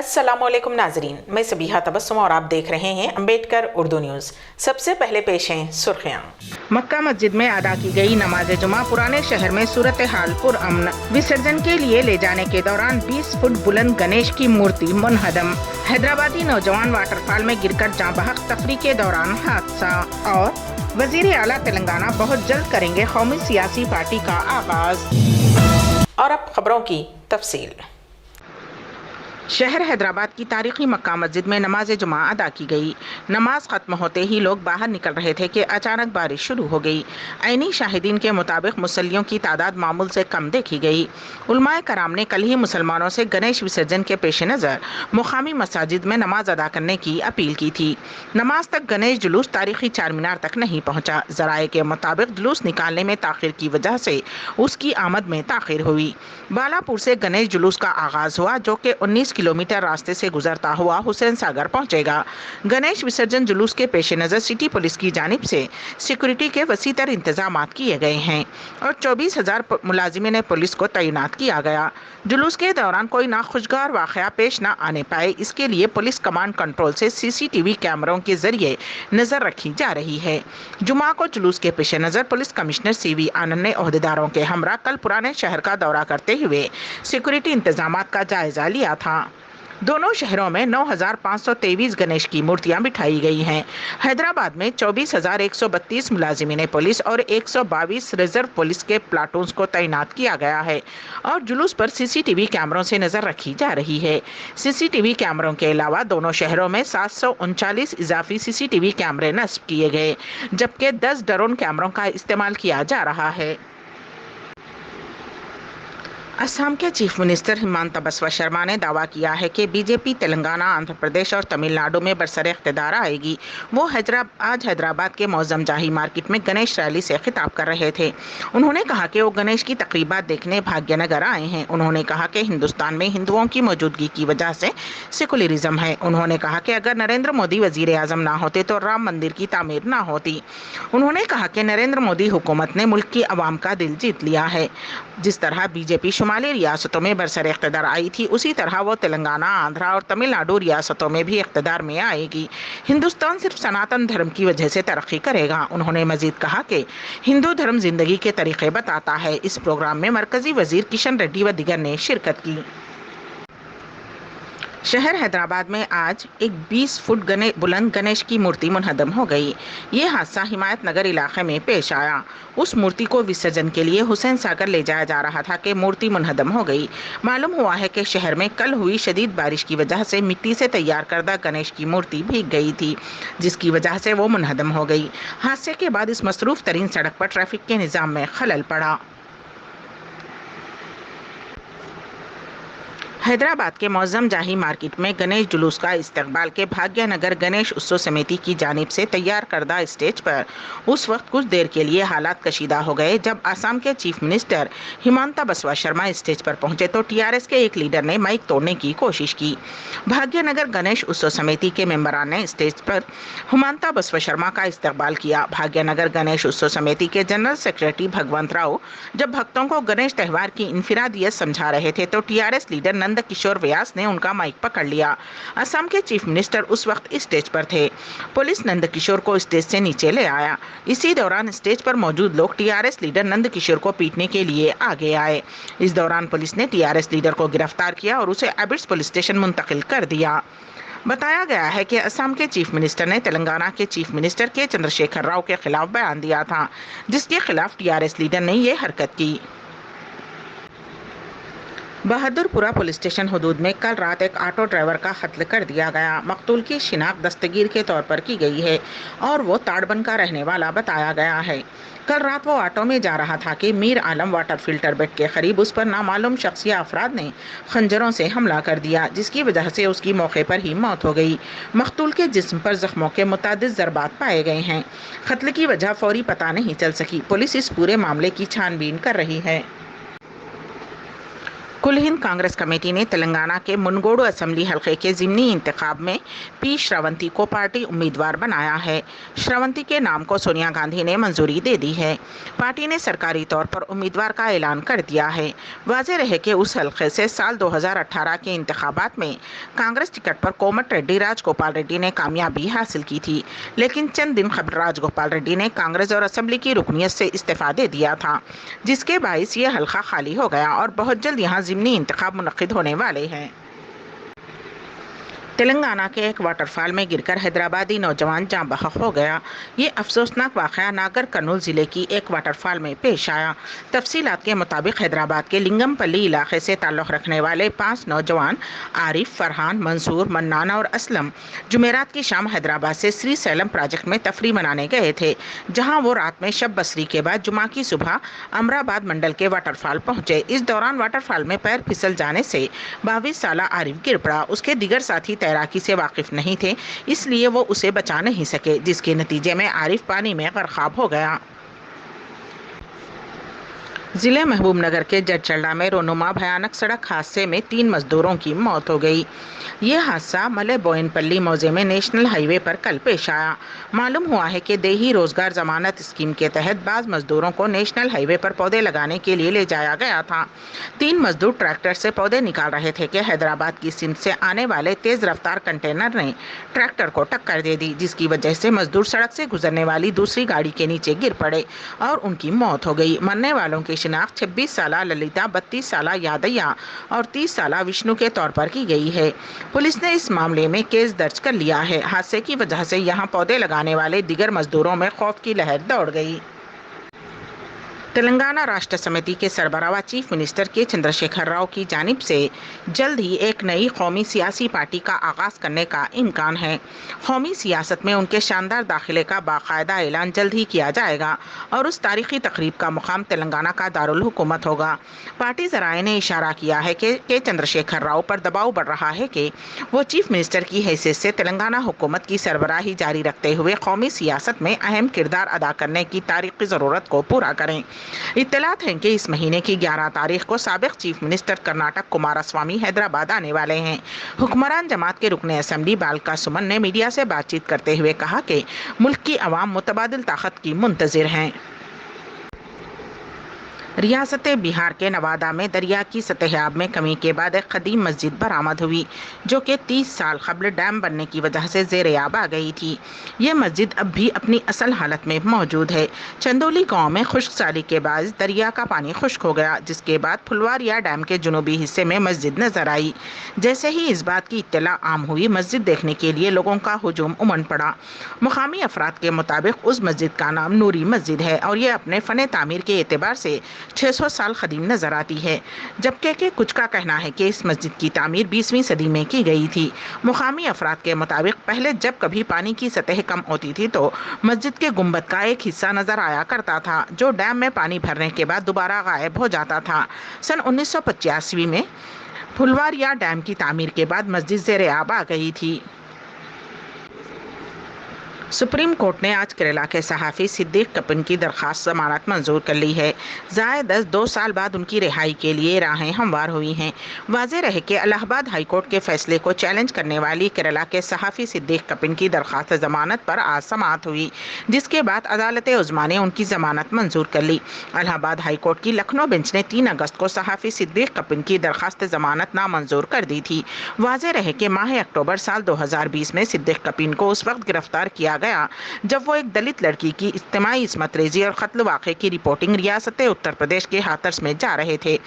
अस्सलाम वालेकुम नाजरीन, मैं सबीहा तबस्सुम और आप देख रहे हैं अम्बेडकर उर्दू न्यूज़। सबसे पहले पेश हैं सुर्खियाँ। मक्का मस्जिद में अदा की गई नमाज जुमा। पुराने शहर में सूरत हाल पुरअमन। विसर्जन के लिए ले जाने के दौरान 20 फुट बुलंद गणेश की मूर्ति मुनहदम। हैदराबादी नौजवान वाटरफॉल में गिरकर जाँ बहक, तफरी के दौरान हादसा। और वजीर आला तेलंगाना बहुत जल्द करेंगे कौमी सियासी पार्टी का आगाज। और अब खबरों की तफसील। शहर हैदराबाद की तारीखी मक्का मस्जिद में नमाज जुमा अदा की गई। नमाज खत्म होते ही लोग बाहर निकल रहे थे कि अचानक बारिश शुरू हो गई। ऐनी शाहिदीन के मुताबिक मुसल्लियों की तादाद मामूल से कम देखी गई। उलमाए कराम ने कल ही मुसलमानों से गणेश विसर्जन के पेश नज़र मुकामी मसाजिद में नमाज अदा करने की अपील की थी। नमाज तक गणेश जुलूस तारीखी चार मीनार तक नहीं पहुंचा। जराए के मुताबिक जुलूस निकालने में ताखिर की वजह से उसकी आमद में ताखिर हुई। बालापुर से गणेश जुलूस का आगाज हुआ, जो कि 19 किलोमीटर रास्ते से गुजरता हुआ हुसैन सागर पहुंचेगा। गणेश विसर्जन जुलूस के पेश नज़र सिटी पुलिस की जानिब से सिक्योरिटी के वसीतर इंतजाम किए गए हैं और 24,000 मुलाजिमीन पुलिस को तैनात किया गया। जुलूस के दौरान कोई नाखुशगवार वाक़या पेश न आने पाए, इसके लिए पुलिस कमांड कंट्रोल से CCTV कैमरों के जरिए नजर रखी जा रही है। जुमा को जुलूस के पेश नज़र पुलिस कमिश्नर CV आनंद ने ओहदेदारों के हमरा कल पुराने शहर का दौरा करते हुए सिक्योरिटी इंतजामात का जायजा लिया था। दोनों शहरों में 9,523 गणेश की मूर्तियां बिठाई गई हैं। हैदराबाद में 24,132 मुलाजिमीन पुलिस और 122 रिजर्व पुलिस के प्लाटून्स को तैनात किया गया है और जुलूस पर CCTV कैमरों से नजर रखी जा रही है। CCTV कैमरों के अलावा दोनों शहरों में 739 इजाफी CCTV कैमरे नस्ब किए गए, जबकि 10 ड्रोन कैमरों का इस्तेमाल किया जा रहा है। असम के चीफ मिनिस्टर हिमांता बसवा शर्मा ने दावा किया है कि BJP तेलंगाना, आंध्र प्रदेश और तमिलनाडु में बरसरे इख्तिदार आएगी। वो आज हैदराबाद के मौजम जाही मार्केट में गणेश रैली से खिताब कर रहे थे। उन्होंने कहा कि वो गणेश की तकरीबात देखने भाग्यनगर आए हैं। उन्होंने कहा कि हिंदुस्तान में हिंदुओं की मौजूदगी की वजह से सेकुलरिज्म है। उन्होंने कहा कि अगर नरेंद्र मोदी वजीर आजम ना होते तो राम मंदिर की तामीर ना होती। उन्होंने कहा कि नरेंद्र मोदी हुकूमत ने मुल्क की आवाम का दिल जीत लिया है। जिस तरह BJP शुमाली रियासतों में बरसरे इख्तिदार आई थी, उसी तरह वो तेलंगाना, आंध्र और तमिलनाडु रियासतों में भी इख्तिदार में आएगी। हिंदुस्तान सिर्फ सनातन धर्म की वजह से तरक्की करेगा। उन्होंने मजीद कहा कि हिंदू धर्म जिंदगी के तरीके बताता है। इस प्रोग्राम में मरकजी वजीर किशन रेड्डी व दिगर ने शिरकत की। शहर हैदराबाद में आज एक 20 फुट बुलंद गणेश की मूर्ति मुनहदम हो गई। ये हादसा हिमायत नगर इलाके में पेश आया। उस मूर्ति को विसर्जन के लिए हुसैन सागर ले जाया जा रहा था कि मूर्ति मुनहदम हो गई। मालूम हुआ है कि शहर में कल हुई शदीद बारिश की वजह से मिट्टी से तैयार करदा गणेश की मूर्ति भीग गई थी, जिसकी वजह से वो मुनहदम हो गई। हादसे के बाद इस मसरूफ तरीन सड़क पर ट्रैफिक के निज़ाम में खलल पड़ा। हैदराबाद के मौजम जाही मार्केट में गणेश जुलूस का इस्तकबाल के भाग्यनगर गणेश उत्सव समिति की जानिब से तैयार करदा स्टेज पर उस वक्त कुछ देर के लिए हालात कशीदा हो गए जब असम के चीफ मिनिस्टर हिमांता बसवा शर्मा स्टेज पर पहुंचे तो TRS के एक लीडर ने माइक तोड़ने की कोशिश की। भाग्यनगर गणेश उत्सव समिति के मेंबरान ने स्टेज पर हिमांता बसवा शर्मा का इस्तकबाल किया। भाग्यनगर गणेश उत्सव समिति के जनरल सेक्रेटरी भगवंत राव जब भक्तों को गणेश त्यौहार की इनफिरादियत समझा रहे थे तो TRS लीडर नंद किशोर व्यास ने उनका माइक पकड़ लिया। असम के चीफ मिनिस्टर उस वक्त स्टेज पर थे। पुलिस नंद किशोर को स्टेज से नीचे ले आया। इसी दौरान स्टेज पर मौजूद लोग TRS लीडर नंद किशोर को पीटने के लिए आगे आए। इस दौरान पुलिस ने TRS लीडर को गिरफ्तार किया और उसे एबिट्स पुलिस स्टेशन मुंतकिल कर दिया। बताया गया है कि असम के चीफ मिनिस्टर ने तेलंगाना के चीफ मिनिस्टर के चंद्रशेखर राव के खिलाफ बयान दिया था, जिसके खिलाफ TRS लीडर ने ये हरकत की। बहादुरपुरा पुलिस स्टेशन हदूद में कल रात एक ऑटो ड्राइवर का कत्ल कर दिया गया। मकतूल की शिनाख्त दस्तगीर के तौर पर की गई है और वो ताड़बन का रहने वाला बताया गया है। कल रात वो ऑटो में जा रहा था कि Mir Alam water filter bed के करीब उस पर नामालूम शख्सिया अफराद ने खंजरों से हमला कर दिया, जिसकी वजह से उसकी मौके पर ही मौत हो गई। मकतूल के जिस्म पर जख्मों के मुतादिद ज़रबात पाए गए हैं। कत्ल की वजह फौरी पता नहीं चल सकी। पुलिस इस पूरे मामले की छानबीन कर रही है। कुल हिंद कांग्रेस कमेटी ने तेलंगाना के मुनगोडू असेंबली हलके के ज़िमनी इंतखाब में पी श्रवंती को पार्टी उम्मीदवार बनाया है। श्रवंती के नाम को सोनिया गांधी ने मंजूरी दे दी है। पार्टी ने सरकारी तौर पर उम्मीदवार का ऐलान कर दिया है। वाज़ेह रहे कि उस हलके से साल 2018 के इंतखाबात में कांग्रेस टिकट पर कोमट रेड्डी राजगोपाल रेड्डी ने कामयाबी हासिल की थी, लेकिन चंद दिन कबल राजगोपाल रेड्डी ने कांग्रेस और असेंबली की रुकनियत से इस्तीफा दे दिया था, जिसके बायस ये हलका खाली हो गया और बहुत जल्द यहाँ ज़िमनी इंतखाब मुनक्किद होने वाले हैं। तेलंगाना के एक वाटरफॉल में गिरकर हैदराबादी नौजवान जाँ बहक हो गया। ये अफसोसनाक वाक़या नागर कर्नूल ज़िले की एक वाटरफॉल में पेश आया। तफसीलात के मुताबिक हैदराबाद के लिंगमपल्ली इलाके से ताल्लुक़ रखने वाले 5 नौजवान आरिफ, फरहान, मंसूर, मन्नान और असलम जुमेरात की शाम हैदराबाद से श्री सैलम प्रोजेक्ट में तफरी मनाने गए थे, जहाँ वो रात में शब बसरी के बाद जुमा की सुबह अमराबाद मंडल के वाटरफॉल पहुँचे। इस दौरान वाटरफॉल में पैर फिसल जाने से 22 साला आरिफ गिर पड़ा। उसके दिगर साथी तैराकी से वाकिफ नहीं थे, इसलिए वो उसे बचा नहीं सके, जिसके नतीजे में आरिफ पानी में गर्काब हो गया। ज़िले महबूबनगर के जडचल्ला में रोनुमा भयानक सड़क हादसे में 3 मजदूरों की मौत हो गई। ये हादसा मले बोयनपल्ली मौजे में नेशनल हाईवे पर कल पेश आया। मालूम हुआ है कि देही रोजगार जमानत स्कीम के तहत बाज़ मजदूरों को नेशनल हाईवे पर पौधे लगाने के लिए ले जाया गया था। 3 मजदूर ट्रैक्टर से पौधे निकाल रहे थे कि हैदराबाद की सिंध से आने वाले तेज़ रफ्तार कंटेनर ने ट्रैक्टर को टक्कर दे दी, जिसकी वजह से मजदूर सड़क से गुजरने वाली दूसरी गाड़ी के नीचे गिर पड़े और उनकी मौत हो गई। मरने वालों की शिनाख्त 26 साला ललिता, 32 साला यादయ్య और 30 साला विष्णु के तौर पर की गई है। पुलिस ने इस मामले में केस दर्ज कर लिया है। हादसे की वजह से यहां पौधे लगाने वाले दिगर मजदूरों में खौफ की लहर दौड़ गई। तेलंगाना राष्ट्र समिति के सरबराह चीफ मिनिस्टर के चंद्रशेखर राव की जानिब से जल्द ही एक नई कौमी सियासी पार्टी का आगाज़ करने का इम्कान है। कौमी सियासत में उनके शानदार दाखिले का बाकायदा ऐलान जल्द ही किया जाएगा और उस तारीखी तकरीब का मुकाम तेलंगाना का दारुल हुकूमत होगा। पार्टी ज़राए ने इशारा किया है कि चंद्रशेखर राव पर दबाव बढ़ रहा है कि वो चीफ मिनिस्टर की हैसियत से तेलंगाना हुकूमत की सरबराही जारी रखते हुए कौमी सियासत में अहम किरदार अदा करने की तारीखी ज़रूरत को पूरा करें। इत्तलात हैं कि इस महीने की 11 तारीख को साबिक चीफ मिनिस्टर कर्नाटक कुमारस्वामी हैदराबाद आने वाले हैं। हुक्मरान जमात के रुकने असेंबली बालका सुमन ने मीडिया से बातचीत करते हुए कहा कि मुल्क की अवाम मुतबादिल ताकत की मुंतज़िर हैं। रियासत बिहार के नवादा में दरिया की सतह में कमी के बाद एक कदीम मस्जिद बरामद हुई, जो कि 30 साल कबल डैम बनने की वजह से ज़ेर आब आ गई थी। ये मस्जिद अब भी अपनी असल हालत में मौजूद है। चंदोली गांव में खुश्क साली के बाद दरिया का पानी खुश्क हो गया, जिसके बाद फुलवारिया डैम के जुनूबी हिस्से में मस्जिद नजर आई। जैसे ही इस बात की इत्तला आम हुई, मस्जिद देखने के लिए लोगों का हुजूम उमड़ पड़ा। मुकामी अफराद के मुताबिक उस मस्जिद का नाम नूरी मस्जिद है और ये अपने फ़न तामीर के एतबार से 600 साल कदीम नजर आती है, जबकि कुछ का कहना है कि इस मस्जिद की तामीर 20वीं सदी में की गई थी। मुकामी अफराद के मुताबिक पहले जब कभी पानी की सतह कम होती थी तो मस्जिद के गुंबद का एक हिस्सा नजर आया करता था, जो डैम में पानी भरने के बाद दोबारा गायब हो जाता था। सन 1985 में फुलवारिया डैम की तामीर के बाद मस्जिद ज़ेर आब आ गई थी। सुप्रीम कोर्ट ने आज केरला के सहाफ़ी सिद्दीक कपिन की दरख्वास्त जमानत मंजूर कर ली है। ज़ायद 2 साल बाद उनकी रिहाई के लिए राहें हमवार हुई हैं। वाज़ेह रहे कि इलाहाबाद हाई कोर्ट के फैसले को चैलेंज करने वाली केरला के सहाफ़ी सिद्दीक कपिन की दरख्वास्त जमानत पर आज समाअत हुई, जिसके बाद अदालत उज़्मा ने उनकी जमानत मंजूर कर ली। इलाहाबाद हाई कोर्ट की लखनऊ बेंच ने 3 अगस्त को सहाफ़ी सिद्दीक कपिन की दरख्वास्त जमानत नामंजूर कर दी थी। वाज़ेह रहे कि माह अक्टूबर साल 2020 में सिद्दीक कपिन को उस वक्त गिरफ्तार किया गया जब वो एक दलित लड़की की इज्तिमाई इस्मत रेजी और कत्ल वाक़े की रिपोर्टिंग रियासत उत्तर प्रदेश के हाथरस में जा रहे थे।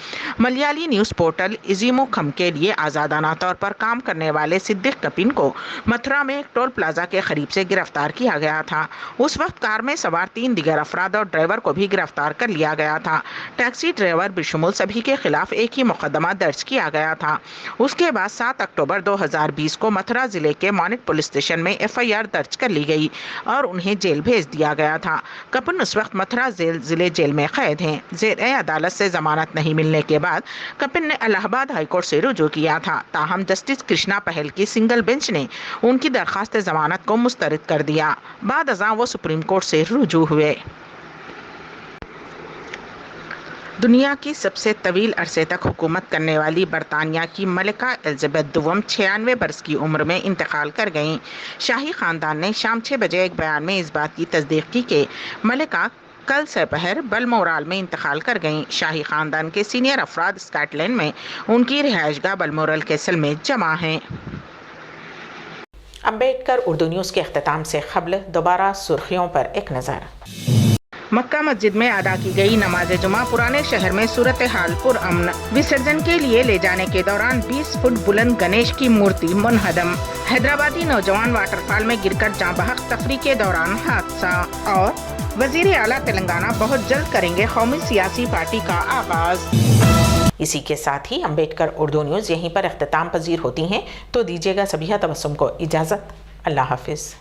मलयाली न्यूज़ पोर्टल इज़ीमो खम के लिए आज़ादाना तौर पर काम करने वाले सिद्दीक कपिन को मथुरा में एक टोल प्लाजा के करीब से गिरफ्तार किया गया था। उस वक्त कार में सवार 3 दिगर अफराद और ड्राइवर को भी गिरफ्तार कर लिया गया था। टैक्सी ड्राइवर बिशुमुल सभी के खिलाफ एक ही मुकदमा दर्ज किया गया था। उसके बाद 7 अक्टूबर 2020 को मथुरा जिले के मॉनिट पुलिस स्टेशन में FIR दर्ज कर ली गई और उन्हें जेल भेज दिया गया था। कपिन उस वक्त मथुरा जिले जेल में कैद हैं। ज़ेर अदालत से जमानत नहीं मिलने के बाद कपिन ने इलाहाबाद हाईकोर्ट से रुजू किया था, ताहम जस्टिस कृष्णा पहल की सिंगल बेंच ने उनकी दरख्वास्त जमानत को मुस्तरद कर दिया। बाद अज़ां वो सुप्रीम कोर्ट से रुजू हुए। دنیا کی سب سے طویل عرصے تک حکومت کرنے والی برطانیہ کی ملکہ الزبیتھ دوم 96 برس کی عمر میں انتقال کر گئیں۔ شاہی خاندان نے شام 6 بجے ایک بیان میں اس بات کی تصدیق کی کہ ملکہ کل سپہر بلمورال میں انتقال کر گئیں۔ شاہی خاندان کے سینئر افراد اسکاٹ لینڈ میں ان کی رہائش گاہ بلمورل کیسل میں جمع ہیں۔ امبیڈکر اردو نیوز کے اختتام سے قبل دوبارہ سرخیوں پر ایک نظر۔ مکہ مسجد میں ادا کی گئی نماز جمعہ پرانے شہر میں صورتحال پرامن۔ وسرجن کے لیے لے جانے کے دوران 20 فٹ بلند گنیش کی مورتی منہدم۔ حیدرآبادی نوجوان واٹر فال میں گر کر جاں بحق، تفریح کے دوران حادثہ۔ اور وزیر اعلیٰ تلنگانہ بہت جلد کریں گے قومی سیاسی پارٹی کا آغاز۔ اسی کے ساتھ ہی امبیڈکر اردو نیوز یہیں پر اختتام پذیر ہوتی ہیں، تو دیجیے گا سبیحہ تبسم کو اجازت۔ اللہ حافظ۔